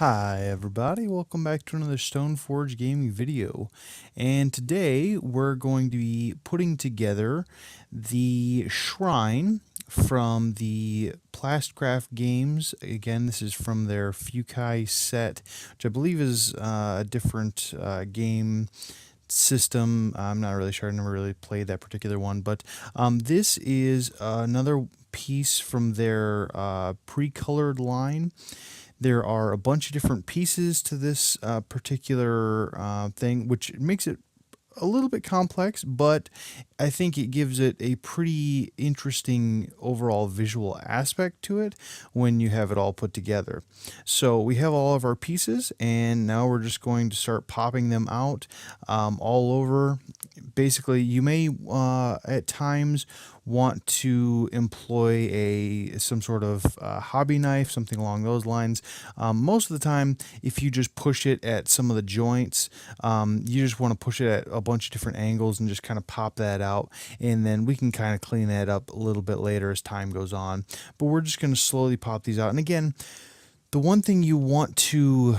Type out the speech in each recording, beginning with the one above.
Hi everybody, welcome back to another Stoneforge gaming video. And today we're going to be putting together the shrine from the Plastcraft games. Again, this is from their Fukai set, which I believe is a different game system. I'm not really sure, I never really played that particular one, but this is another piece from their pre-colored line. There are a bunch of different pieces to this particular thing, which makes it a little bit complex, but I think it gives it a pretty interesting overall visual aspect to it when you have it all put together. So we have all of our pieces, and now we're just going to start popping them out all over. Basically, you may at times want to employ some sort of hobby knife, something along those lines. Most of the time, if you just push it at some of the joints, you just want to push it at a bunch of different angles and just kind of pop that out, and then we can kind of clean that up a little bit later as time goes on. But we're just going to slowly pop these out. And again, the one thing you want to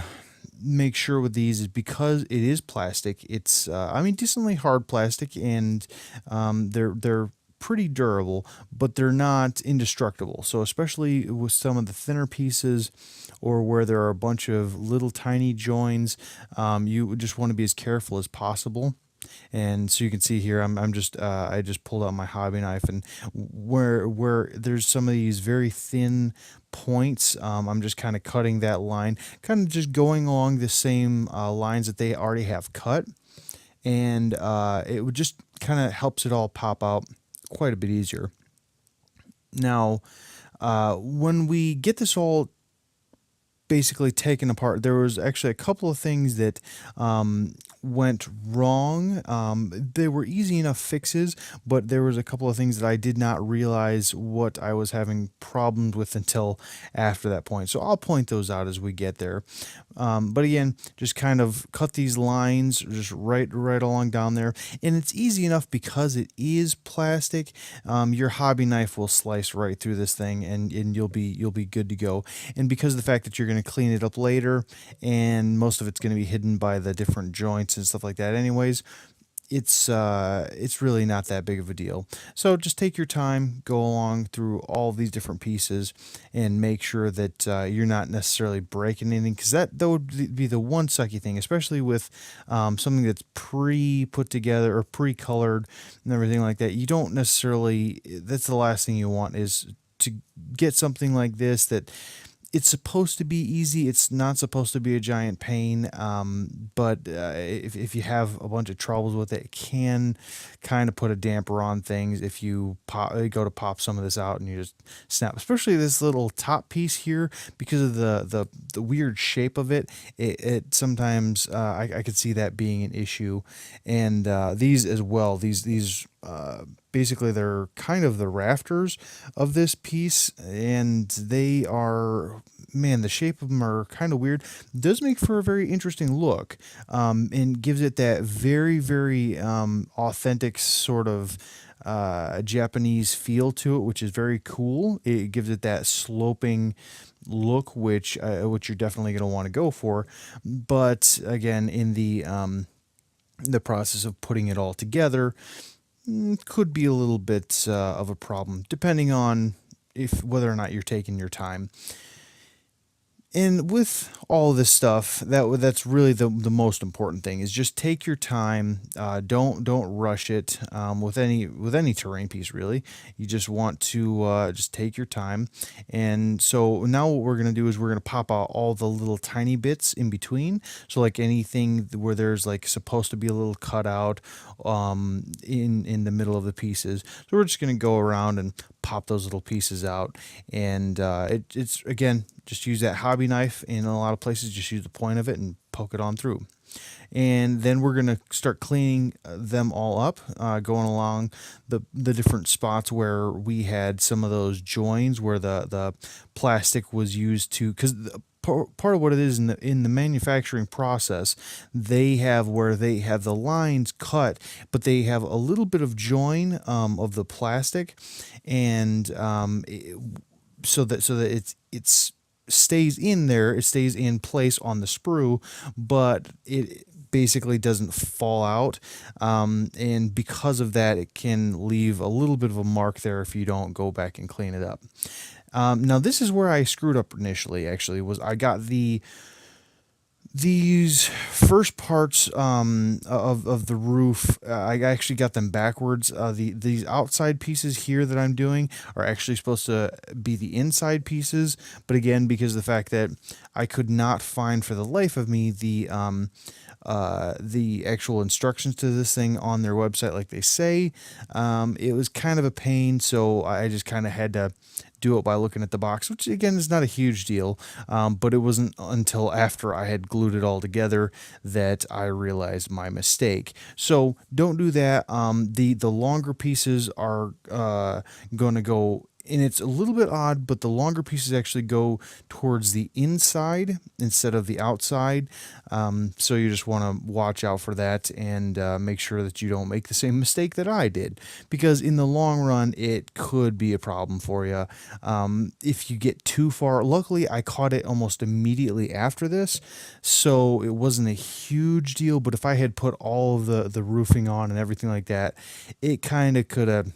make sure with these is because it is plastic, it's I mean decently hard plastic, and they're pretty durable, but they're not indestructible. So especially with some of the thinner pieces, or where there are a bunch of little tiny joins, you just want to be as careful as possible. And so you can see here, I'm just I just pulled out my hobby knife, and where there's some of these very thin points, I'm just kind of cutting that line, kind of just going along the same lines that they already have cut, and it would just kind of helps it all pop out quite a bit easier. Now, when we get this all basically taken apart, there was actually a couple of things that went wrong. They were easy enough fixes, but there was a couple of things that I did not realize what I was having problems with until after that point. So I'll point those out as we get there. But again, just kind of cut these lines just right along down there, and it's easy enough because it is plastic. Your hobby knife will slice right through this thing, and you'll be good to go. And because of the fact that you're going to clean it up later, and most of it's going to be hidden by the different joints and stuff like that anyways, it's really not that big of a deal. So just take your time, go along through all these different pieces, and make sure that you're not necessarily breaking anything, because that would be the one sucky thing, especially with something that's pre-put together or pre-colored and everything like that. You don't necessarily, that's the last thing you want, is to get something like this that it's supposed to be easy. It's not supposed to be a giant pain, but if you have a bunch of troubles with it, it can kind of put a damper on things if you go to pop some of this out and you just snap. Especially this little top piece here, because of the weird shape of it. It sometimes I could see that being an issue, and these as well. These basically they're kind of the rafters of this piece, and they are, man, the shape of them are kind of weird. It does make for a very interesting look, and gives it that very authentic sort of Japanese feel to it, which is very cool. It gives it that sloping look, which you're definitely going to want to go for. But again, in the process of putting it all together, could be a little bit of a problem, depending on whether or not you're taking your time. And with all this stuff, that's really the most important thing, is just take your time. Don't rush it with any terrain piece, really. You just want to just take your time. And so now what we're gonna do is we're gonna pop out all the little tiny bits in between. So like anything where there's like supposed to be a little cutout in the middle of the pieces. So we're just gonna go around and pop those little pieces out, and it's again, just use that hobby knife. In a lot of places, just use the point of it and poke it on through. And then we're going to start cleaning them all up, going along the different spots where we had some of those joins where the plastic was used to, because part of what it is in the manufacturing process, they have where they have the lines cut, but they have a little bit of join of the plastic, and so that it's stays in there, it stays in place on the sprue, but it basically doesn't fall out. And because of that, it can leave a little bit of a mark there if you don't go back and clean it up. Now this is where I screwed up initially. Actually, was I got these first parts of the roof. I actually got them backwards. These outside pieces here that I'm doing are actually supposed to be the inside pieces, but again, because of the fact that I could not find for the life of me the actual instructions to this thing on their website like they say, it was kind of a pain, so I just kind of had to do it by looking at the box, which again is not a huge deal, but it wasn't until after I had glued it all together that I realized my mistake. So don't do that. The longer pieces are going to go, and it's a little bit odd, but the longer pieces actually go towards the inside instead of the outside. So you just want to watch out for that and make sure that you don't make the same mistake that I did, because in the long run, it could be a problem for you if you get too far. Luckily, I caught it almost immediately after this, so it wasn't a huge deal, but if I had put all of the roofing on and everything like that, it kind of could have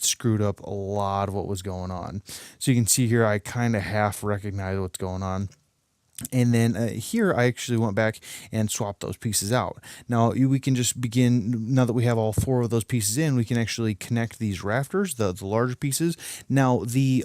screwed up a lot of what was going on. So you can see here I kind of half recognize what's going on. And then here I actually went back and swapped those pieces out. Now we can just begin, now that we have all four of those pieces in, we can actually connect these rafters, the larger pieces. Now the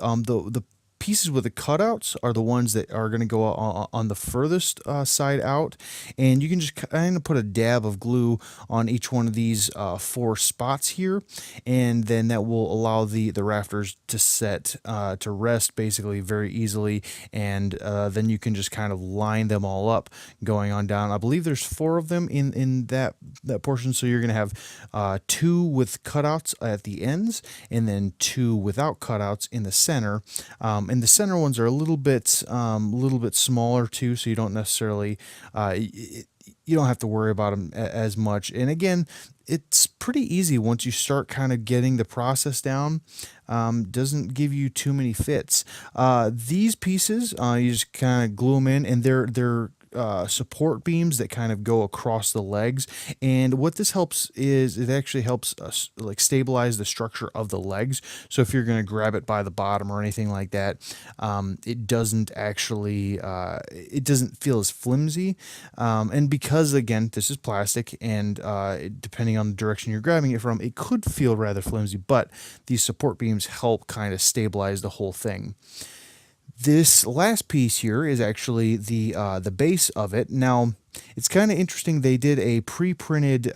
pieces with the cutouts are the ones that are going to go on the furthest side out, and you can just kind of put a dab of glue on each one of these four spots here, and then that will allow the rafters to set to rest basically very easily, and then you can just kind of line them all up going on down. I believe there's four of them in that portion, so you're going to have two with cutouts at the ends, and then two without cutouts in the center. And the center ones are a little bit smaller too, so you don't necessarily you don't have to worry about them as much. And again, it's pretty easy once you start kind of getting the process down. Doesn't give you too many fits. These pieces, you just kind of glue them in, and they're support beams that kind of go across the legs. And what this helps is it actually helps us like stabilize the structure of the legs. So if you're going to grab it by the bottom or anything like that, it doesn't actually it doesn't feel as flimsy. And because again this is plastic, and depending on the direction you're grabbing it from, it could feel rather flimsy, but these support beams help kind of stabilize the whole thing. This last piece here is actually the base of it. Now, it's kind of interesting. They did a pre-printed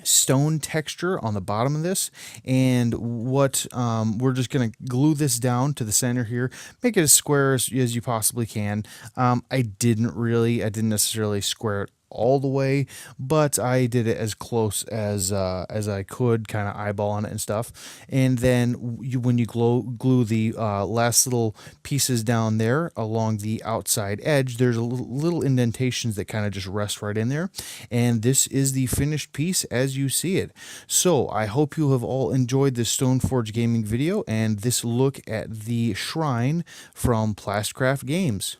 stone texture on the bottom of this, and what we're just going to glue this down to the center here, make it as square as you possibly can. I didn't necessarily square it all the way, but I did it as close as I could, kind of eyeballing it and stuff. And then when you glue the last little pieces down there along the outside edge, there's a little indentations that kind of just rest right in there. And this is the finished piece as you see it. So I hope you have all enjoyed this Stoneforge Gaming video and this look at the shrine from Plastcraft Games.